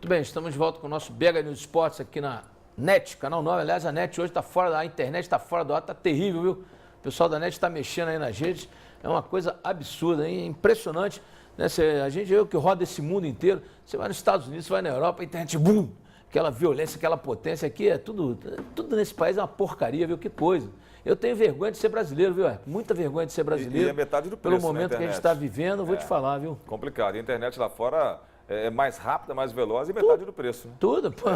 Muito bem, estamos de volta com o nosso BH News Esportes aqui na NET, canal 9. Aliás, a NET hoje está fora da internet, está fora do ar, está terrível, viu? O pessoal da NET está mexendo aí nas redes, é uma coisa absurda, hein? Impressionante. Né? A gente é o que roda esse mundo inteiro. Você vai nos Estados Unidos, você vai na Europa, a internet, bum! Aquela violência, aquela potência aqui, tudo nesse país é uma porcaria, viu? Que coisa. Eu tenho vergonha de ser brasileiro, viu? Muita vergonha de ser brasileiro. E é metade do preço, pelo momento que a gente está vivendo, vou te falar, viu? Complicado. E a internet lá fora é mais rápida, mais veloz e metade do preço. Né? Tudo. Pô.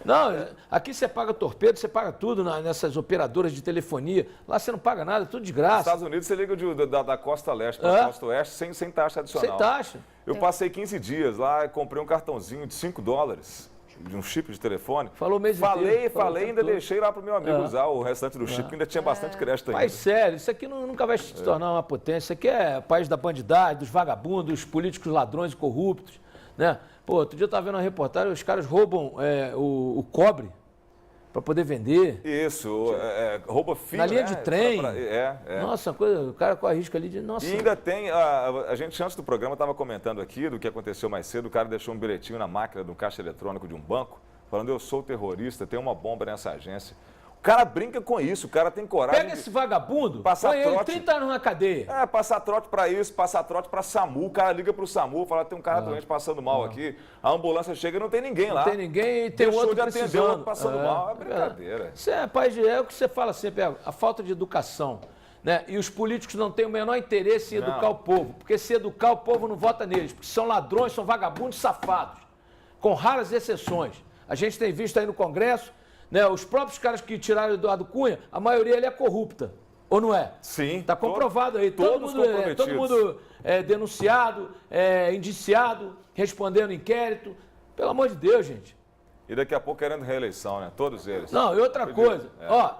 Não, aqui você paga torpedo, você paga tudo nessas operadoras de telefonia. Lá você não paga nada, tudo de graça. Nos Estados Unidos você liga da costa leste para a costa oeste sem taxa adicional. Sem taxa. Eu passei 15 dias lá e comprei um cartãozinho de $5 de um chip de telefone. Falou mesmo. Falei, ainda deixei lá para o meu amigo usar o restante do chip, que ainda tinha bastante crédito ainda. Mas sério, isso aqui nunca vai se tornar uma potência. Isso aqui é o país da bandidagem, dos vagabundos, dos políticos ladrões e corruptos. Né? Pô, outro dia eu estava vendo uma reportagem, os caras roubam o cobre para poder vender. Isso, rouba fio, na linha de trem. Nossa, uma coisa, o cara corre risco ali de... Nossa. E ainda tem, a gente antes do programa estava comentando aqui do que aconteceu mais cedo, o cara deixou um bilhetinho na máquina do caixa eletrônico de um banco, falando: eu sou terrorista, tem uma bomba nessa agência. O cara brinca com isso, o cara tem coragem. Pega esse vagabundo, passar põe ele 30 anos na cadeia. Passar trote para isso, passar trote para SAMU. O cara liga para o SAMU, fala: tem um cara doente passando mal aqui. A ambulância chega e não tem ninguém lá. Não tem ninguém e tem outro precisando. Outro passando mal. É brincadeira. Isso é o que você fala sempre, a falta de educação. Né? E os políticos não têm o menor interesse em educar o povo. Porque se educar, o povo não vota neles. Porque são ladrões, são vagabundos, safados. Com raras exceções. A gente tem visto aí no Congresso... Né, os próprios caras que tiraram o Eduardo Cunha, a maioria ali é corrupta, ou não é? Sim. Está comprovado aí. Todo mundo denunciado, indiciado, respondendo inquérito. Pelo amor de Deus, gente. E daqui a pouco querendo reeleição, né? Todos eles. Não, e outra coisa.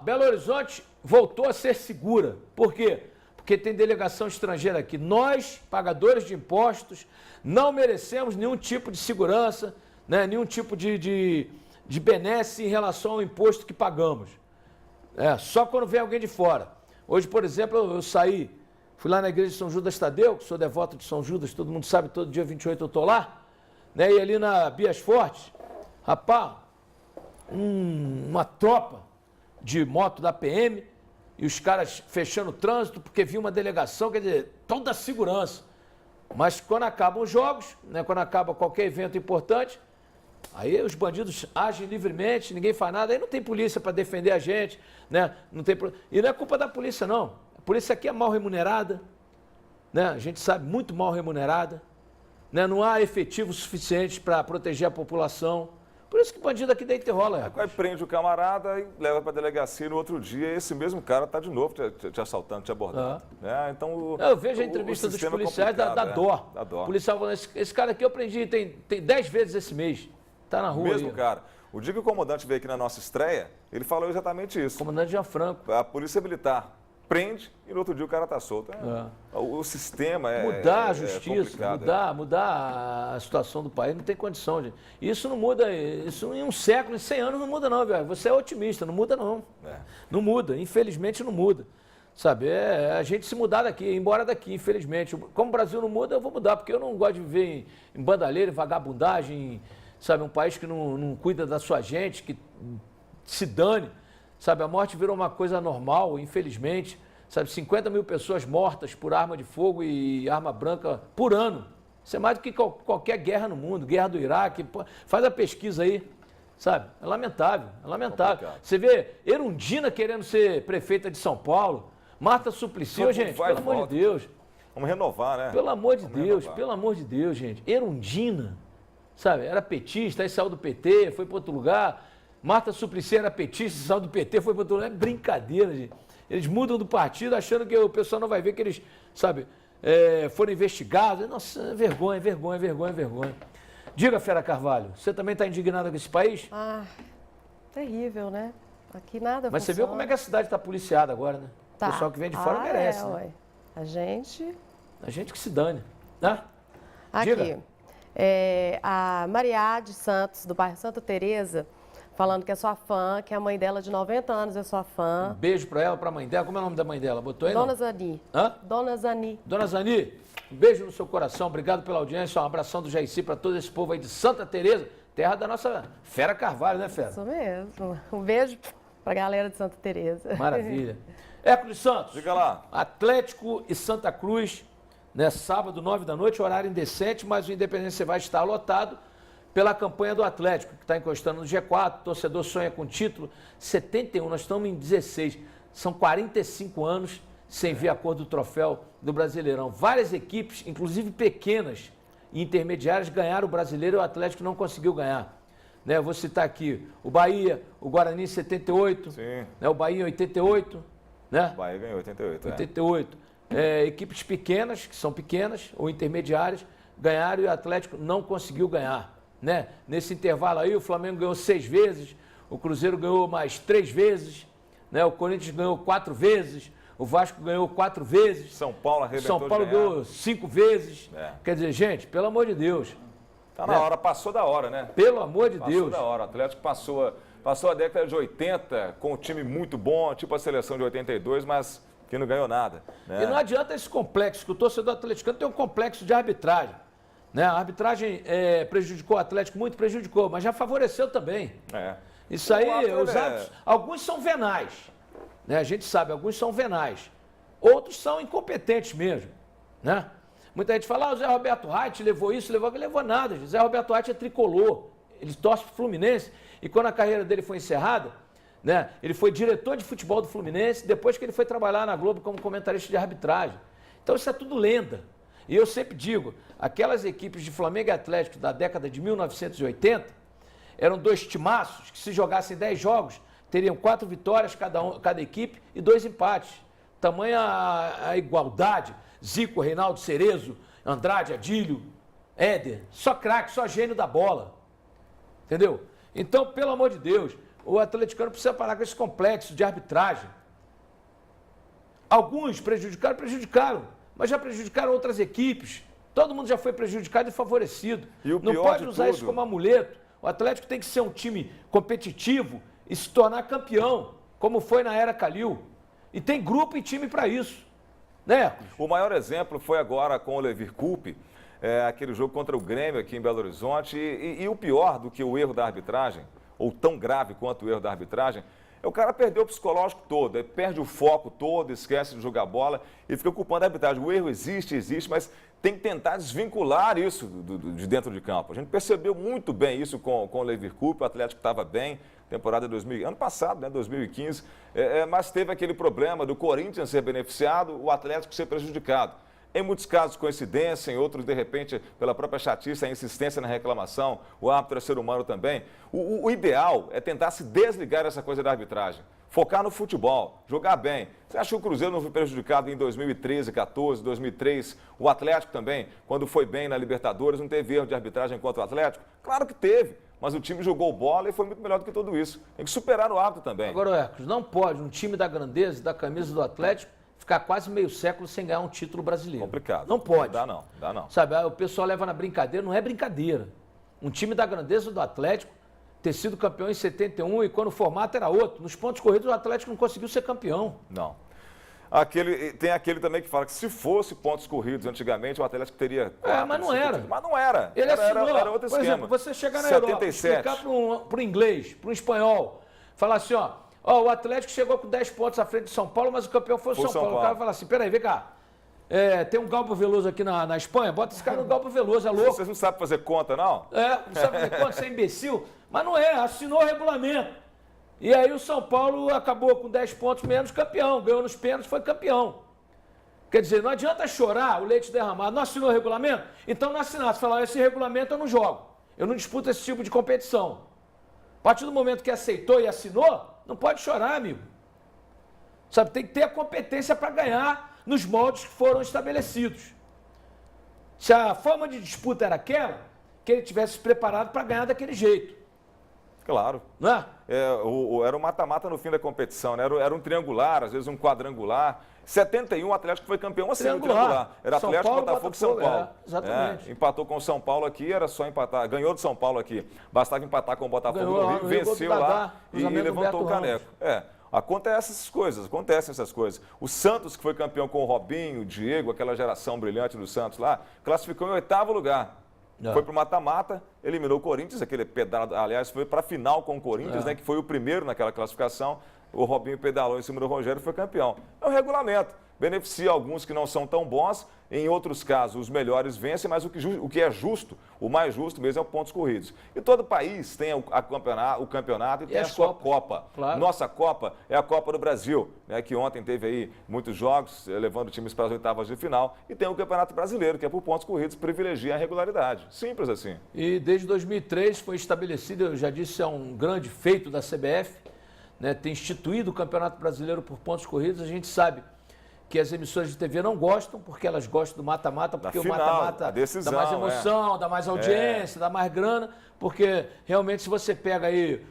Belo Horizonte voltou a ser segura. Por quê? Porque tem delegação estrangeira aqui. Nós, pagadores de impostos, não merecemos nenhum tipo de segurança, né, nenhum tipo de benesse em relação ao imposto que pagamos. Só quando vem alguém de fora. Hoje, por exemplo, eu fui lá na igreja de São Judas Tadeu, que sou devoto de São Judas, todo mundo sabe, todo dia 28 eu estou lá, né? E ali na Bias Fortes, rapaz, uma tropa de moto da PM e os caras fechando o trânsito porque vinha uma delegação, quer dizer, toda a segurança. Mas quando acabam os jogos, né, quando acaba qualquer evento importante, aí os bandidos agem livremente, ninguém faz nada, aí não tem polícia para defender a gente, né? E não é culpa da polícia, não. A polícia aqui é mal remunerada, né? A gente sabe, muito mal remunerada, né? Não há efetivo suficiente para proteger a população. Por isso que bandido aqui deita e rola. Aí prende o camarada e leva para a delegacia, e no outro dia esse mesmo cara está de novo te assaltando, te abordando. Então, eu vejo a entrevista dos policiais da dó. O policial falando: esse cara aqui eu prendi, tem 10 vezes esse mês. Tá na rua. Mesmo cara. O dia que o comandante veio aqui na nossa estreia, ele falou exatamente isso. Comandante Gianfranco. A polícia militar prende e no outro dia o cara está solto. O sistema mudar a justiça, mudar a situação do país, não tem condição, gente. Isso não muda, isso em um século, em 100 anos não muda não, velho. Você é otimista, não muda não. Não muda, infelizmente não muda. Sabe, a gente se mudar daqui, ir embora daqui, infelizmente. Como o Brasil não muda, eu vou mudar, porque eu não gosto de viver em bandalheira, em vagabundagem, sabe, um país que não cuida da sua gente, que se dane, sabe, a morte virou uma coisa normal, infelizmente, sabe, 50 mil pessoas mortas por arma de fogo e arma branca por ano, isso é mais do que qualquer guerra no mundo, guerra do Iraque, faz a pesquisa aí, sabe, é lamentável, Você vê Erundina querendo ser prefeita de São Paulo, Marta Suplicy, gente, pelo amor de Deus. Vamos renovar, né? Pelo amor de Deus, gente, Erundina. Sabe, era petista, aí saiu do PT, foi para outro lugar. Marta Suplicy era petista, saiu do PT, foi para outro lugar. É brincadeira, gente. Eles mudam do partido achando que o pessoal não vai ver que eles, sabe, foram investigados. Nossa, é vergonha. Diga, Fera Carvalho, você também está indignada com esse país? Terrível, né? Aqui nada Mas funciona. Você viu como é que a cidade está policiada agora, né? Tá. O pessoal que vem de fora merece, né? Ué. A gente que se dane, né? Aqui. Diga. A Maria de Santos, do bairro Santa Teresa, falando que é sua fã, que a mãe dela de 90 anos é sua fã. Um beijo para ela, para a mãe dela. Como é o nome da mãe dela? Botou aí? Dona Zani. Hã? Dona Zani. Dona Zani, um beijo no seu coração. Obrigado pela audiência. Um abração do Jaici para todo esse povo aí de Santa Teresa. terra da nossa Fera Carvalho, né, Fera? Isso mesmo. Um beijo pra galera de Santa Teresa. Maravilha. Hércules Santos. Diga lá. Atlético e Santa Cruz, né, sábado, 9 da noite, horário indecente, mas o Independência vai estar lotado pela campanha do Atlético, que está encostando no G4, o torcedor sonha com título. 71, nós estamos em 16. São 45 anos sem ver a cor do troféu do Brasileirão. Várias equipes, inclusive pequenas e intermediárias, ganharam o Brasileiro e o Atlético não conseguiu ganhar. Né, eu vou citar aqui o Bahia, o Guarani em 78, né, o Bahia em 88, né? O Bahia ganhou 88. 88. Equipes pequenas, que são pequenas ou intermediárias, ganharam e o Atlético não conseguiu ganhar. Né? Nesse intervalo aí, o Flamengo ganhou 6 vezes, o Cruzeiro ganhou mais 3 vezes, né? O Corinthians ganhou 4 vezes, o Vasco ganhou 4 vezes. São Paulo arrebentou. São Paulo ganhou 5 vezes. É. Quer dizer, gente, pelo amor de Deus. Tá na hora, passou da hora, né? Pelo amor de Deus. Passou da hora. O Atlético passou a década de 80 com um time muito bom, tipo a seleção de 82, mas que não ganhou nada. Né? E não adianta esse complexo, que o torcedor atleticano tem um complexo de arbitragem. Né? A arbitragem prejudicou o Atlético, muito prejudicou, mas já favoreceu também. É. Isso aí, os árbitros, alguns são venais. Né? A gente sabe, alguns são venais. Outros são incompetentes mesmo. Né? Muita gente fala, o Zé Roberto Reit levou isso, levou nada. O Zé Roberto Reit é tricolor, ele torce pro Fluminense, e quando a carreira dele foi encerrada, né, ele foi diretor de futebol do Fluminense, depois que ele foi trabalhar na Globo como comentarista de arbitragem. Então isso é tudo lenda. E eu sempre digo, aquelas equipes de Flamengo e Atlético da década de 1980, eram 2 timaços que, se jogassem 10 jogos, teriam 4 vitórias cada equipe e 2 empates. Tamanha a igualdade. Zico, Reinaldo, Cerezo, Andrade, Adílio, Éder, só craque, só gênio da bola. Entendeu? Então, pelo amor de Deus, o atleticano precisa parar com esse complexo de arbitragem. Alguns prejudicaram, mas já prejudicaram outras equipes. Todo mundo já foi prejudicado e favorecido. E o não pior pode de usar tudo... isso como amuleto. O Atlético tem que ser um time competitivo e se tornar campeão, como foi na era Calil. E tem grupo e time para isso. Né? O maior exemplo foi agora com o Levir Coupe, aquele jogo contra o Grêmio aqui em Belo Horizonte. E o pior do que o erro da arbitragem, ou tão grave quanto o erro da arbitragem, o cara perdeu o psicológico todo, ele perde o foco todo, esquece de jogar bola e fica culpando a arbitragem. O erro existe, mas tem que tentar desvincular isso de dentro de campo. A gente percebeu muito bem isso com o Levir Coupe, o Atlético estava bem, temporada 2000, ano passado, né, 2015, mas teve aquele problema do Corinthians ser beneficiado, o Atlético ser prejudicado. Em muitos casos, coincidência, em outros, de repente, pela própria chatice, a insistência na reclamação, o árbitro é ser humano também. O ideal é tentar se desligar dessa coisa da arbitragem, focar no futebol, jogar bem. Você acha que o Cruzeiro não foi prejudicado em 2013, 14, 2003? O Atlético também, quando foi bem na Libertadores, não teve erro de arbitragem contra o Atlético? Claro que teve, mas o time jogou bola e foi muito melhor do que tudo isso. Tem que superar o árbitro também. Agora, Hércules, não pode um time da grandeza e da camisa do Atlético ficar quase meio século sem ganhar um título brasileiro. Complicado. Não pode. Dá não. Sabe, o pessoal leva na brincadeira, não é brincadeira. Um time da grandeza do Atlético ter sido campeão em 71 e quando o formato era outro. Nos pontos corridos o Atlético não conseguiu ser campeão. Não. Tem aquele também que fala que se fosse pontos corridos antigamente, o Atlético teria 4, mas não era. Mas não era. Ele assinou. Era outro Por esquema. exemplo, você chegar na 77. Europa, explicar para o inglês, para o espanhol, falar assim, o Atlético chegou com 10 pontos à frente de São Paulo, mas o campeão foi o São Paulo. O cara fala assim, peraí, vem cá, tem um Galbo Veloso aqui na Espanha, bota esse cara no Galbo Veloso, é louco. Vocês não sabem fazer conta, não? Não sabe fazer conta, você é imbecil? Mas não é, assinou o regulamento. E aí o São Paulo acabou com 10 pontos menos campeão, ganhou nos pênaltis, foi campeão. Quer dizer, não adianta chorar o leite derramado. Não assinou o regulamento? Então não assinasse. Falar, esse regulamento eu não jogo. Eu não disputo esse tipo de competição. A partir do momento que aceitou e assinou, não pode chorar, amigo. Sabe, tem que ter a competência para ganhar nos moldes que foram estabelecidos. Se a forma de disputa era aquela, que ele tivesse preparado para ganhar daquele jeito. Claro. Não é? Era um mata-mata no fim da competição, né? Era um triangular, às vezes um quadrangular. 71 o Atlético foi campeão assim no triangular. Era São Atlético, Paulo, Botafogo e São Paulo. Exatamente. Empatou com o São Paulo aqui, era só empatar. Ganhou do São Paulo aqui. Bastava empatar com o Botafogo no Rio, venceu lá e levantou o caneco. Acontecem essas coisas. O Santos, que foi campeão com o Robinho, o Diego, aquela geração brilhante do Santos lá, classificou em 8º lugar. Foi para o mata-mata, eliminou o Corinthians, aquele pedal, aliás, foi para a final com o Corinthians, né, que foi o primeiro naquela classificação. O Robinho pedalou em cima do Rogério e foi campeão. É um regulamento. Beneficia alguns que não são tão bons, em outros casos os melhores vencem, mas o que é justo, o mais justo mesmo é o pontos corridos. E todo país tem o campeonato e tem a sua Copa. Claro. Nossa Copa é a Copa do Brasil, né, que ontem teve aí muitos jogos, levando times para as oitavas de final, e tem o Campeonato Brasileiro, que é por pontos corridos, privilegia a regularidade. Simples assim. E desde 2003 foi estabelecido, eu já disse, é um grande feito da CBF, né, tem instituído o Campeonato Brasileiro por pontos corridos. A gente sabe que as emissoras de TV não gostam, porque elas gostam do mata-mata, porque o mata-mata dá mais emoção, dá mais audiência, dá mais grana, porque realmente se você pega aí,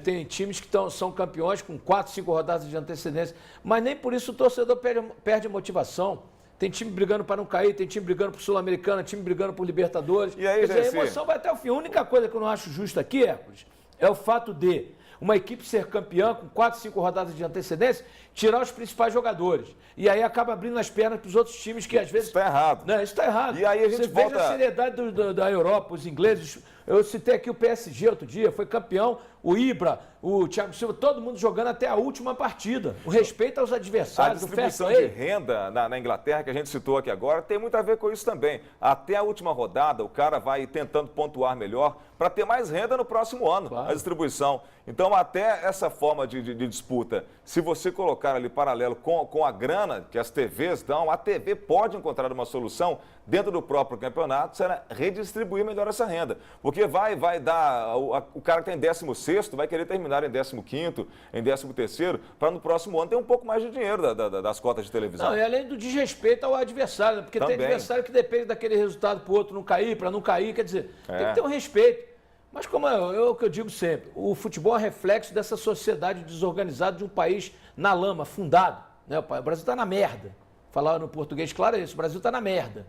tem times que são campeões com 4, 5 rodadas de antecedência, mas nem por isso o torcedor perde a motivação. Tem time brigando para não cair, tem time brigando por Sul-Americana, time brigando por Libertadores. E aí, quer dizer, a emoção vai até o fim. A única coisa que eu não acho justa aqui, Hércules, é o fato de uma equipe ser campeã com 4, 5 rodadas de antecedência, tirar os principais jogadores. E aí acaba abrindo as pernas para os outros times que às vezes... Isso está errado. Não, isso está errado. E aí a gente volta... Veja a seriedade da Europa, os ingleses. Eu citei aqui o PSG outro dia, foi campeão, o Ibra, o Thiago Silva, todo mundo jogando até a última partida. O respeito aos adversários, a distribuição de renda na Inglaterra, que a gente citou aqui agora, tem muito a ver com isso também. Até a última rodada, o cara vai tentando pontuar melhor para ter mais renda no próximo ano, claro, a distribuição. Então, até essa forma de disputa, se você colocar ali paralelo com a grana que as TVs dão, a TV pode encontrar uma solução dentro do próprio campeonato, será redistribuir melhor essa renda. Porque vai dar, o cara que tem 16º vai querer terminar em 15º, em 13º, para no próximo ano ter um pouco mais de dinheiro das cotas de televisão. Não, e além do desrespeito ao adversário, né? Porque também tem adversário que depende daquele resultado para o outro não cair, para não cair, quer dizer, tem que ter um respeito. Mas como é o que eu digo sempre, o futebol é reflexo dessa sociedade desorganizada de um país na lama, fundado. Né? O Brasil está na merda. Falar no português, claro, é isso, o Brasil está na merda.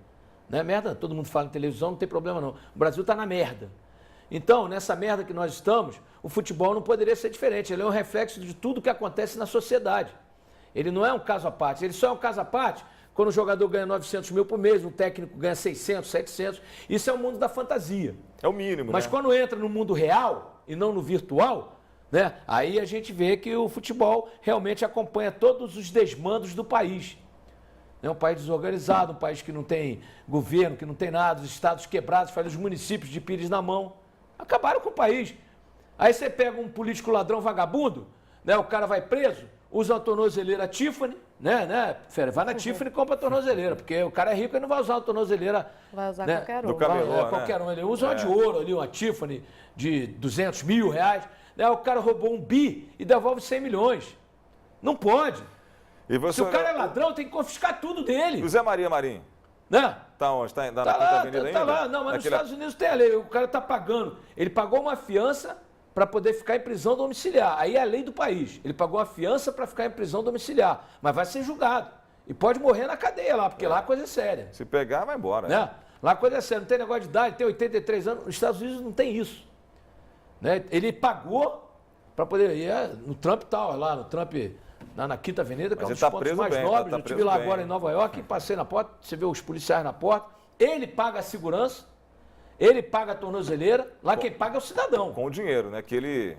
Né? Merda, todo mundo fala em televisão, não tem problema não. O Brasil está na merda. Então, nessa merda que nós estamos, o futebol não poderia ser diferente. Ele é um reflexo de tudo que acontece na sociedade. Ele não é um caso à parte. Ele só é um caso à parte quando o jogador ganha 900 mil por mês, o técnico ganha 600, 700. Isso é o mundo da fantasia. É o mínimo, Mas quando entra no mundo real e não no virtual, né, aí a gente vê que o futebol realmente acompanha todos os desmandos do país. É um país desorganizado, um país que não tem governo, que não tem nada, os estados quebrados, faz os municípios de pires na mão. Acabaram com o país. Aí você pega um político ladrão vagabundo, né, o cara vai preso, usa uma tornozeleira Tiffany, né, vai na Tiffany e compra a tornozeleira, porque o cara é rico e não vai usar uma tornozeleira... Vai usar né, qualquer um. Do camelô, qualquer um. Ele usa uma de ouro ali, uma Tiffany de 200 mil reais. Né, o cara roubou um bi e devolve 100 milhões. Não pode. E você... Se o cara é ladrão, tem que confiscar tudo dele. O Zé Maria Marinho. Né? Tá onde? Tá na lá, Quinta Avenida ainda? Tá lá, não, mas nos Estados Unidos tem a lei, o cara tá pagando. Ele pagou uma fiança para poder ficar em prisão domiciliar. Aí é a lei do país. Ele pagou uma fiança para ficar em prisão domiciliar, mas vai ser julgado. E pode morrer na cadeia lá, porque lá a coisa é séria. Se pegar, vai embora. Né? Lá a coisa é séria, não tem negócio de idade, tem 83 anos. Nos Estados Unidos não tem isso. Né? Ele pagou para poder ir no Trump tal, lá no Trump... Na Quinta Avenida, que é um dos pontos mais nobres. Eu estive lá agora em Nova York, passei na porta, você vê os policiais na porta. Ele paga a segurança, ele paga a tornozeleira, lá quem paga é o cidadão. Com o dinheiro, né? Que ele...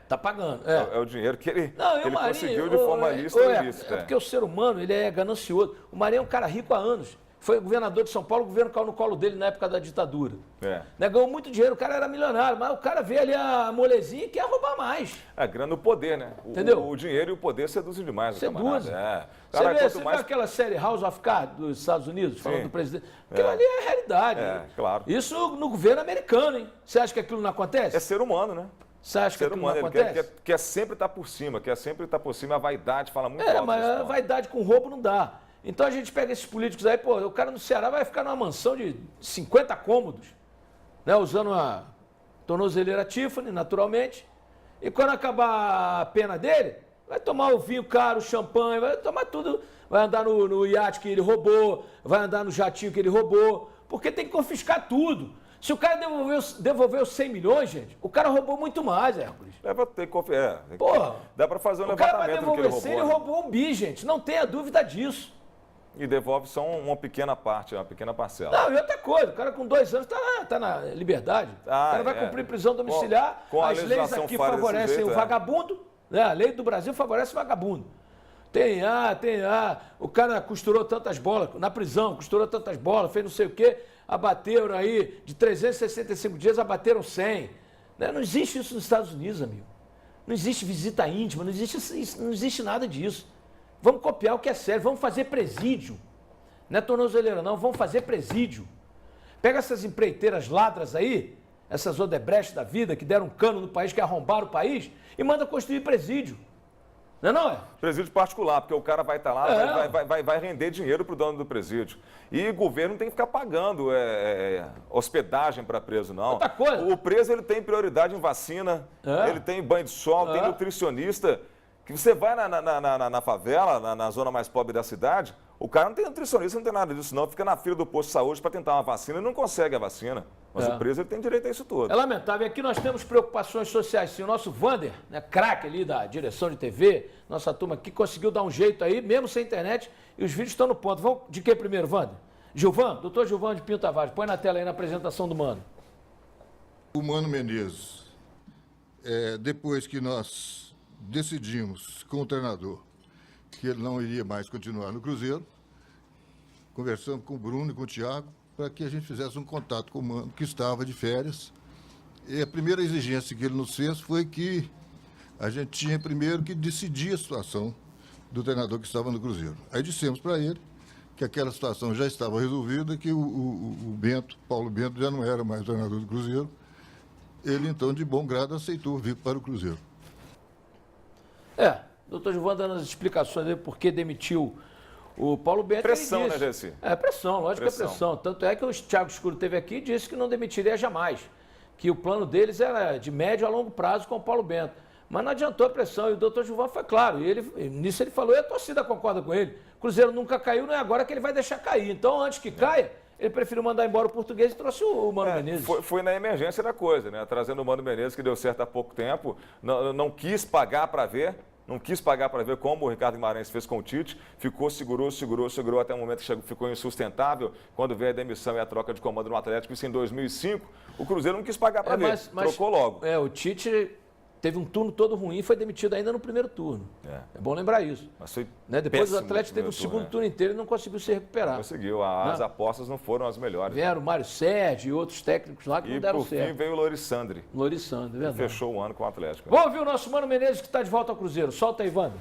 tá pagando. É o dinheiro que ele, Marinho, conseguiu de forma lícita e ilícita. É porque o ser humano, ele é ganancioso. O Marinho é um cara rico há anos. Foi governador de São Paulo, o governo caiu no colo dele na época da ditadura. Né, ganhou muito dinheiro, o cara era milionário, mas o cara vê ali a molezinha e quer roubar mais. É, grana o poder, né? Entendeu? O dinheiro e o poder seduzem demais. Seduzem. Você viu aquela série House of Cards dos Estados Unidos, falando do presidente? Aquilo ali é a realidade. Claro. Isso no governo americano, hein? Você acha que aquilo não acontece? É ser humano, né? Você acha que aquilo não acontece? Ele quer sempre estar por cima, a vaidade fala muito alto. Mas a vaidade com roubo não dá. Então a gente pega esses políticos aí, o cara no Ceará vai ficar numa mansão de 50 cômodos, né, usando uma tornozeleira Tiffany, naturalmente, e quando acabar a pena dele, vai tomar o vinho caro, o champanhe, vai tomar tudo, vai andar no iate que ele roubou, vai andar no jatinho que ele roubou, porque tem que confiscar tudo. Se o cara devolveu 100 milhões, gente, o cara roubou muito mais, Hércules. Dá para fazer um levantamento do que ele roubou. Ele roubou um bi, gente, não tenha dúvida disso. E devolve só uma pequena parte, uma pequena parcela. Não, e outra coisa, o cara com 2 anos está na liberdade. O cara vai cumprir prisão domiciliar. Com a As leis aqui favorecem o vagabundo, né? A lei do Brasil favorece o vagabundo. O cara costurou tantas bolas, na prisão, costurou tantas bolas, fez não sei o quê, abateram aí, de 365 dias, abateram 100. Né? Não existe isso nos Estados Unidos, amigo. Não existe visita íntima, não existe nada disso. Vamos copiar o que é sério, vamos fazer presídio. Não é tornozeleira não, vamos fazer presídio. Pega essas empreiteiras ladras aí, essas Odebrecht da vida, que deram um cano no país, que arrombaram o país, e manda construir presídio. Não é? Presídio particular, porque o cara vai estar lá, vai render dinheiro para o dono do presídio. E o governo não tem que ficar pagando hospedagem para preso, não. Outra coisa. O preso ele tem prioridade em vacina, ele tem banho de sol, tem nutricionista. Que você vai na favela, na zona mais pobre da cidade, o cara não tem nutricionista, não tem nada disso, não. Fica na fila do posto de saúde para tentar uma vacina e não consegue a vacina. Mas o preso ele tem direito a isso tudo. É lamentável. E aqui nós temos preocupações sociais. Sim, o nosso Vander, né, craque ali da direção de TV, nossa turma aqui, conseguiu dar um jeito aí, mesmo sem internet, e os vídeos estão no ponto. Vamos de que primeiro, Vander? Gilvan, doutor Gilvan de Pinho Tavares, põe na tela aí na apresentação do Mano. O Mano Menezes, depois que nós decidimos com o treinador que ele não iria mais continuar no Cruzeiro, conversamos com o Bruno e com o Thiago para que a gente fizesse um contato com o Mano, que estava de férias. E a primeira exigência que ele nos fez foi que a gente tinha primeiro que decidir a situação do treinador que estava no Cruzeiro. Aí dissemos para ele que aquela situação já estava resolvida, que o Paulo Bento, já não era mais o treinador do Cruzeiro. Ele, então, de bom grado, aceitou vir para o Cruzeiro. Doutor Gilvan dando as explicações aí por que demitiu o Paulo Bento. Pressão, né, Gessi? Pressão, lógico que é pressão. Tanto é que o Thiago Escuro esteve aqui e disse que não demitiria jamais, que o plano deles era de médio a longo prazo com o Paulo Bento. Mas não adiantou a pressão, e o doutor Gilvan foi claro, nisso ele falou, e a torcida concorda com ele. O Cruzeiro nunca caiu, não é agora que ele vai deixar cair. Então, antes que caia, ele preferiu mandar embora o português e trouxe o Mano Menezes. Foi na emergência da coisa, né? Trazendo o Mano Menezes, que deu certo há pouco tempo, não quis pagar para ver. Não quis pagar para ver como o Ricardo Guimarães fez com o Tite, segurou até o momento que ficou insustentável, quando veio a demissão e a troca de comando no Atlético, isso em 2005, o Cruzeiro não quis pagar para ver, trocou logo. O Tite teve um turno todo ruim e foi demitido ainda no primeiro turno. É bom lembrar isso. Mas foi depois o Atlético teve o segundo turno inteiro e não conseguiu se recuperar. Não conseguiu, as apostas não foram as melhores. Vieram o Mário Sérgio e outros técnicos lá que não deram certo. E por fim veio o Lorissandre. Verdade. Fechou o ano com o Atlético. Vamos ouvir o nosso Mano Menezes que está de volta ao Cruzeiro. Solta aí, Wander.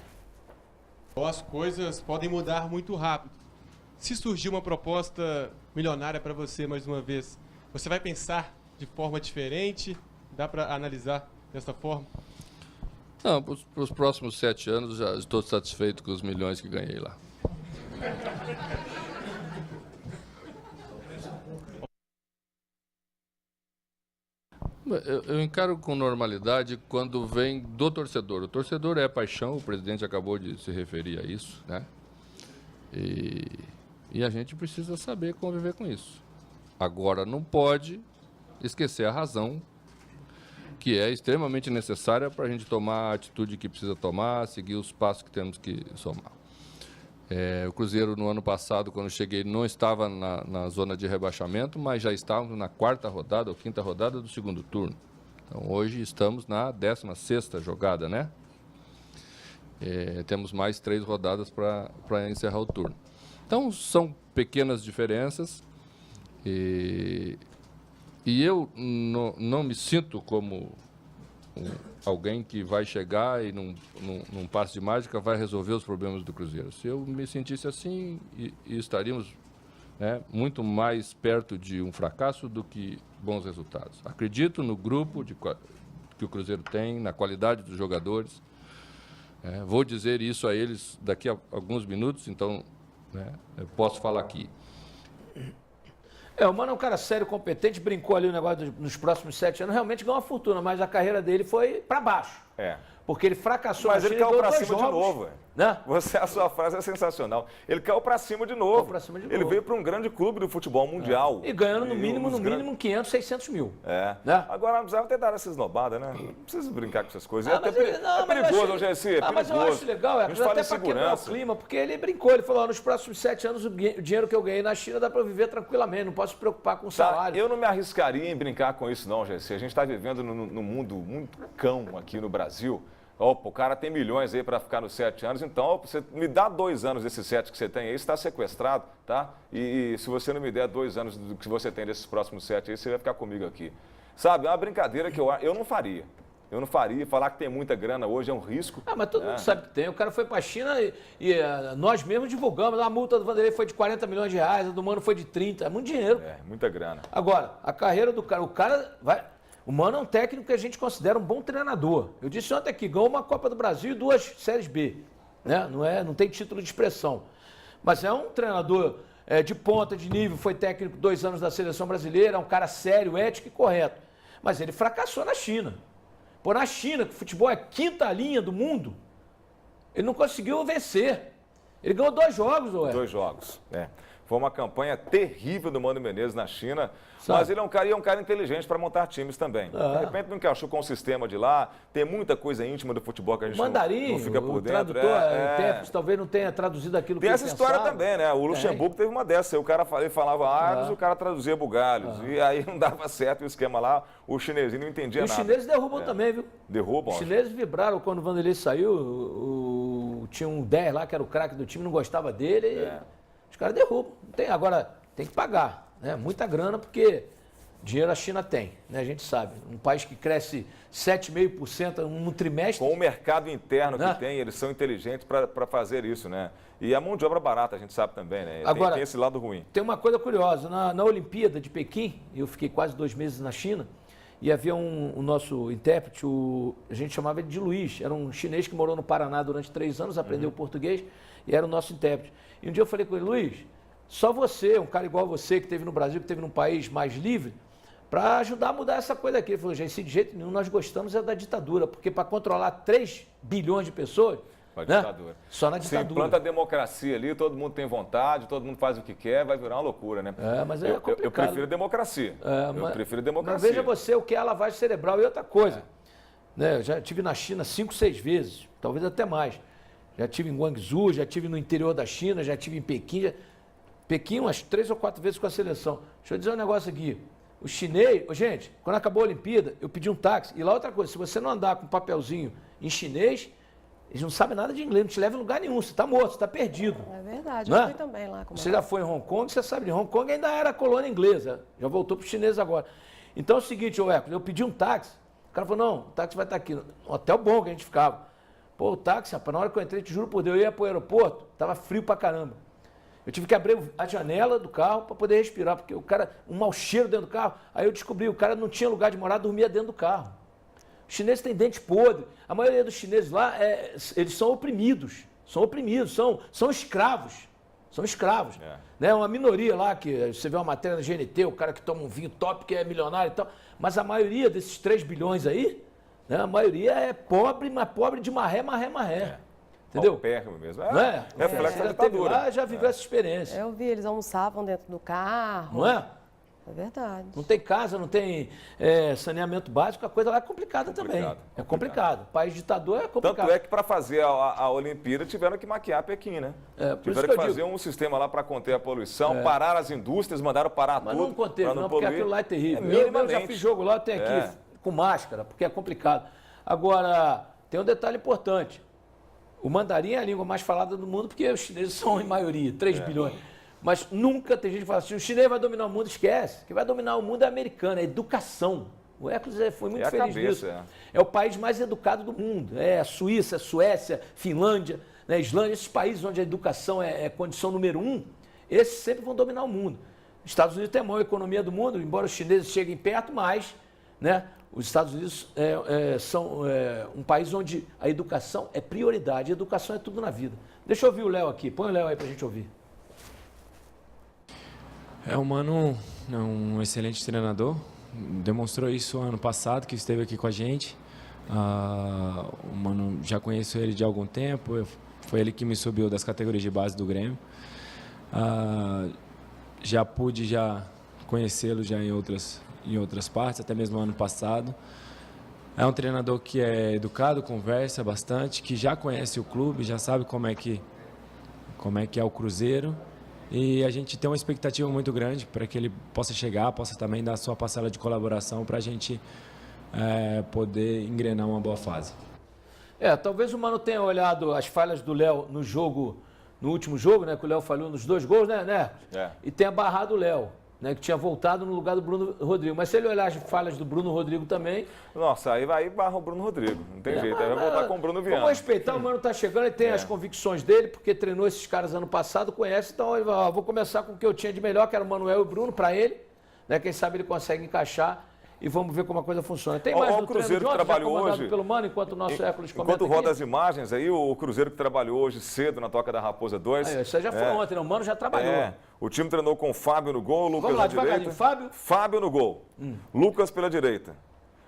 As coisas podem mudar muito rápido. Se surgir uma proposta milionária para você mais uma vez, você vai pensar de forma diferente? Dá para analisar dessa forma? Não, para os próximos 7 anos já estou satisfeito com os milhões que ganhei lá. Eu encaro com normalidade quando vem do torcedor. O torcedor é paixão, o presidente acabou de se referir a isso, né? E a gente precisa saber conviver com isso. Agora, não pode esquecer a razão que é extremamente necessária para a gente tomar a atitude que precisa tomar, seguir os passos que temos que somar. O Cruzeiro, no ano passado, quando cheguei, não estava na zona de rebaixamento, mas já estávamos na 4ª rodada ou 5ª rodada do segundo turno. Então, hoje estamos na 16ª jogada, né? Temos mais 3 rodadas para encerrar o turno. Então, são pequenas diferenças e eu não me sinto como alguém que vai chegar e num passe de mágica vai resolver os problemas do Cruzeiro. Se eu me sentisse assim, estaríamos muito mais perto de um fracasso do que bons resultados. Acredito no grupo que o Cruzeiro tem, na qualidade dos jogadores. Vou dizer isso a eles daqui a alguns minutos, então eu posso falar aqui. O Mano é um cara sério, competente, brincou ali o negócio nos próximos 7 anos, realmente ganhou uma fortuna, mas a carreira dele foi para baixo. É. Porque ele fracassou Mas na ele China e caiu ganhou pra 2 cima de jogos, novo. né? A sua frase é sensacional. Ele caiu pra cima de novo. Caiu pra cima de Ele novo. veio para um grande clube do futebol mundial. E ganhando no E mínimo, os grandes- 500, 600 mil. É. Né? Agora, não precisava ter dado essa esnobada, né? Não precisa brincar com essas coisas. Ah, é até mas ele- não, é mas eu perigoso, acho- hoje é perigoso. mas eu acho legal, A gente fala até em para quebrar o segurança. clima, porque ele brincou, ele falou, nos próximos 7 anos o dinheiro que eu ganhei na China dá para eu viver tranquilamente, não posso me preocupar com o Tá, salário. eu não me arriscaria em brincar com isso, não, Gessi. A gente está vivendo num mundo muito cão aqui no Brasil. Opa, o cara tem milhões aí para ficar nos 7 anos, então opa, você me dá 2 anos desses 7 que você tem aí, você está sequestrado, tá? E se você não me der 2 anos do que você tem desses próximos 7 aí, você vai ficar comigo aqui. Sabe, é uma brincadeira que eu não faria. Eu não faria. Falar que tem muita grana hoje é um risco. Ah, mas todo mundo sabe que tem. O cara foi para a China e nós mesmos divulgamos. A multa do Vanderlei foi de 40 milhões de reais, a do Mano foi de 30. É muito dinheiro. É, muita grana. Agora, a carreira do cara, o Mano é um técnico que a gente considera um bom treinador. Eu disse ontem aqui, ganhou uma Copa do Brasil e 2 Séries B. Né? Não tem título de expressão. Mas é um treinador de ponta, de nível, foi técnico 2 anos da seleção brasileira, é um cara sério, ético e correto. Mas ele fracassou na China. Pô, na China, que o futebol é a 5ª linha do mundo, ele não conseguiu vencer. Ele ganhou 2 jogos, ué. 2 jogos, é. Foi uma campanha terrível do Mano Menezes na China, Sabe? mas ele é um cara inteligente para montar times também. De repente não encaixou com o sistema de lá, tem muita coisa íntima do futebol que a gente Mandarim, não fica por o dentro. tradutor, o intérprete, talvez não tenha traduzido aquilo que Tem ele essa história pensava. também, né? O Luxemburgo teve uma dessa. O cara ele falava árabes e o cara traduzia bugalhos. E aí não dava certo o esquema lá, o chinesinho não entendia E os nada. chineses derrubam também, viu? Derrubam? Os chineses vibraram quando o Vanderlei saiu, tinha um 10 lá que era o craque do time, não gostava dele. Os caras derrubam. Agora, tem que pagar, né? Muita grana, porque dinheiro a China tem, né? A gente sabe. Um país que cresce 7,5% no trimestre. Com o mercado interno Né? que tem, eles são inteligentes para fazer isso, né? E a mão de obra barata, a gente sabe também, né? Agora, tem esse lado ruim. Tem uma coisa curiosa, na Olimpíada de Pequim, eu fiquei quase 2 meses na China, e havia o nosso intérprete, a gente chamava ele de Luiz, era um chinês que morou no Paraná durante 3 anos, aprendeu português, e era o nosso intérprete. E um dia eu falei com ele, Luiz, só você, um cara igual você, que esteve no Brasil, que esteve num país mais livre, para ajudar a mudar essa coisa aqui. Ele falou, gente, de jeito nenhum, nós gostamos da ditadura, porque para controlar 3 bilhões de pessoas, A né? ditadura. Só na Se ditadura. implanta a democracia ali, todo mundo tem vontade, todo mundo faz o que quer, vai virar uma loucura, né? Mas é complicado. eu prefiro democracia. Eu prefiro democracia. Mas veja você o que é a lavagem cerebral e outra coisa. Né, eu já estive na China 5, 6 vezes, talvez até mais. Já estive em Guangzhou, já estive no interior da China, já estive em Pequim. Pequim umas 3 ou 4 vezes com a seleção. Deixa eu dizer um negócio aqui. O chinês, gente, quando acabou a Olimpíada, eu pedi um táxi. E lá outra coisa, se você não andar com um papelzinho em chinês, eles não sabem nada de inglês, não te levam em lugar nenhum. Você está morto, você está perdido. É verdade, Não eu é? fui também lá. Você já foi em Hong Kong, você sabe de Hong Kong ainda era colônia inglesa, já voltou para os chineses agora. Então é o seguinte, Hércules, eu pedi um táxi, o cara falou, não, o táxi vai estar aqui, um hotel bom que a gente ficava. Pô, o táxi, rapaz, na hora que eu entrei, te juro por Deus, eu ia para o aeroporto, estava frio pra caramba. Eu tive que abrir a janela do carro para poder respirar, porque o cara, um mau cheiro dentro do carro, aí eu descobri, o cara não tinha lugar de morar, dormia dentro do carro. Os chineses têm dente podre. A maioria dos chineses lá, eles são oprimidos. São escravos. São escravos. Né? Uma minoria lá, que você vê uma matéria na GNT, o cara que toma um vinho top, que é milionário e tal. Mas a maioria desses 3 bilhões aí, né, a maioria é pobre, mas pobre de marré. Entendeu? Paupérrimo mesmo. Não é? Reflexo da Você já teve ditadura. lá, já viveu essa experiência. Eu vi, eles almoçavam dentro do carro. Não é? É verdade. Não tem casa, não tem saneamento básico, a coisa lá é complicada também. É complicado. País ditador é complicado. Tanto é que para fazer a Olimpíada tiveram que maquiar Pequim, né? Por isso Tiveram que que eu fazer um sistema lá para conter a poluição, parar as indústrias, mandaram parar Mas tudo. não conteve, pra não, porque poluir. aquilo lá é terrível. É, Eu já fiz jogo lá, eu tenho aqui com máscara, porque é complicado. Agora, tem um detalhe importante. O mandarim é a língua mais falada do mundo, porque os chineses são em maioria, 3 bilhões. Mas nunca tem gente que fala assim, o chinês vai dominar o mundo, esquece. Quem vai dominar o mundo é americano, é educação. O Hércules foi muito feliz nisso. É o país mais educado do mundo. É a Suíça, a Suécia, Finlândia, né, Islândia, esses países onde a educação é condição número 1, esses sempre vão dominar o mundo. Os Estados Unidos tem a maior economia do mundo, embora os chineses cheguem perto, mas, né, os Estados Unidos são um país onde a educação é prioridade. A educação é tudo na vida. Deixa eu ouvir o Léo aqui. Põe o Léo aí pra gente ouvir. O Mano é um excelente treinador. Demonstrou isso ano passado, que esteve aqui com a gente. O Mano, já conheço ele de algum tempo, foi ele que me subiu das categorias de base do Grêmio. Já pude conhecê-lo já em outras partes, até mesmo ano passado. É um treinador que é educado, conversa bastante, que já conhece o clube, já sabe como é que é o Cruzeiro. E a gente tem uma expectativa muito grande para que ele possa chegar, possa também dar sua parcela de colaboração para a gente poder engrenar uma boa fase. Talvez o Mano tenha olhado as falhas do Léo no último jogo, né? Que o Léo falhou nos 2 gols, né? E tenha barrado o Léo, né? Que tinha voltado no lugar do Bruno Rodrigo. Mas se ele olhar as falhas do Bruno Rodrigo também... Nossa, aí barra o Bruno Rodrigo. Não tem jeito, aí vai voltar com o Bruno Viana. Vamos respeitar, o Mano tá chegando, ele tem as convicções dele, porque treinou esses caras ano passado, conhece, então ele vai, vou começar com o que eu tinha de melhor, que era o Manuel e o Bruno, para ele, né? Quem sabe ele consegue encaixar e vamos ver como a coisa funciona. Tem mais o Cruzeiro que trabalhou hoje pelo Mano, enquanto o nosso Hércules comenta enquanto roda aqui. as imagens aí, o Cruzeiro que trabalhou hoje cedo na Toca da Raposa 2. Isso aí já foi ontem, né? O Mano já trabalhou. O time treinou com o Fábio no gol, Lucas na direita. Fábio? Fábio no gol. Lucas pela direita.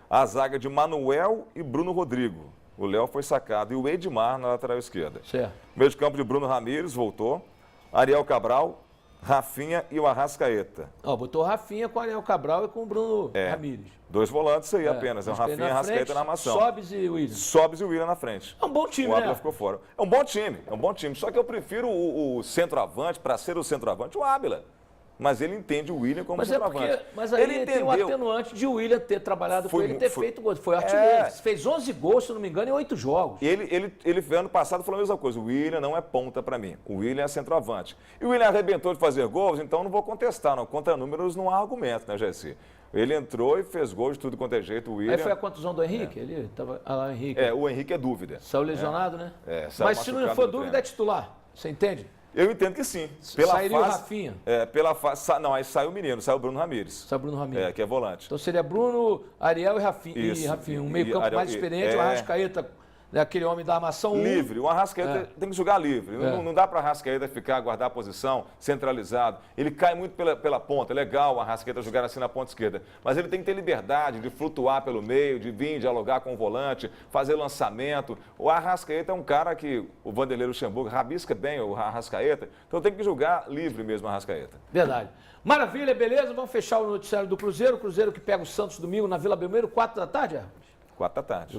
A zaga de Manuel e Bruno Rodrigo. O Léo foi sacado e o Edmar na lateral esquerda. Certo. Meio de campo de Bruno Ramires, voltou. Ariel Cabral, Rafinha e o Arrascaeta. Botou o Rafinha com o Ariel Cabral e com o Bruno Ramires. 2 volantes aí apenas. Rafinha e Arrascaeta na armação. Sobes e William. Sobes e o William na frente. É um bom time, o Ábila né? ficou fora. É um bom time. Só que eu prefiro o centroavante, para ser o centroavante, o Ábila. Mas ele entende o William como centroavante. Mas aí ele tem o atenuante de o William ter trabalhado com ele e ter feito gol. Foi artilheiro. Fez 11 gols, se não me engano, em 8 jogos. Ele ano passado falou a mesma coisa. O William não é ponta para mim. O William é centroavante. E o William arrebentou de fazer gols, então não vou contestar. Não. Contra números não há argumento, né, Gessi? Ele entrou e fez gols de tudo quanto é jeito. O William... Aí foi a contusão do Henrique? Ele tava lá, o Henrique. O Henrique é dúvida. Saiu lesionado, né? Saiu mas se não for dúvida, é titular. Você entende? Eu entendo que sim. Sairia o Rafinha? Não, aí sai o menino, sai o Bruno Ramires. Sai o Bruno Ramires. Que é volante. Então seria Bruno, Ariel e Rafinha. Um meio campo mais experiente, o Arrascaeta, aquele homem da armação. Livre. O Arrascaeta tem que jogar livre. Não dá para o Arrascaeta ficar, guardar a posição, centralizado. Ele cai muito pela ponta. É legal o Arrascaeta jogar assim na ponta esquerda. Mas ele tem que ter liberdade de flutuar pelo meio, de vir dialogar com o volante, fazer lançamento. O Arrascaeta é um cara que o Vanderlei Luxemburgo rabisca bem o Arrascaeta. Então tem que jogar livre mesmo o Arrascaeta. Verdade. Maravilha, beleza. Vamos fechar o noticiário do Cruzeiro. O Cruzeiro que pega o Santos domingo na Vila Belmiro, 4 da tarde, Hércules? 4 da tarde.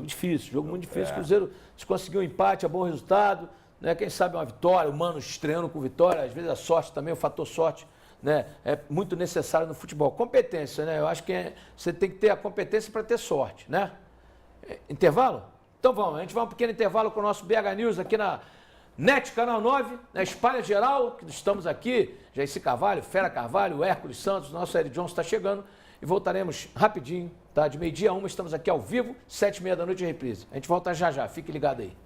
Jogo muito difícil. O Cruzeiro se conseguiu um empate, é bom resultado, né? Quem sabe uma vitória, o Mano estreando com vitória, às vezes a sorte também, o fator sorte, né? É muito necessário no futebol. Competência, né? Eu acho que você tem que ter a competência para ter sorte, né? Intervalo? Então vamos, a gente vai um pequeno intervalo com o nosso BH News aqui na NET Canal 9, na Espalha Geral, que estamos aqui, Jaci Carvalho, Fera Carvalho, Hércules Santos, nosso Eric Johnson está chegando e voltaremos rapidinho. Tá, de meio-dia a 1, estamos aqui ao vivo, 7h30 da noite de reprise. A gente volta já já, fique ligado aí.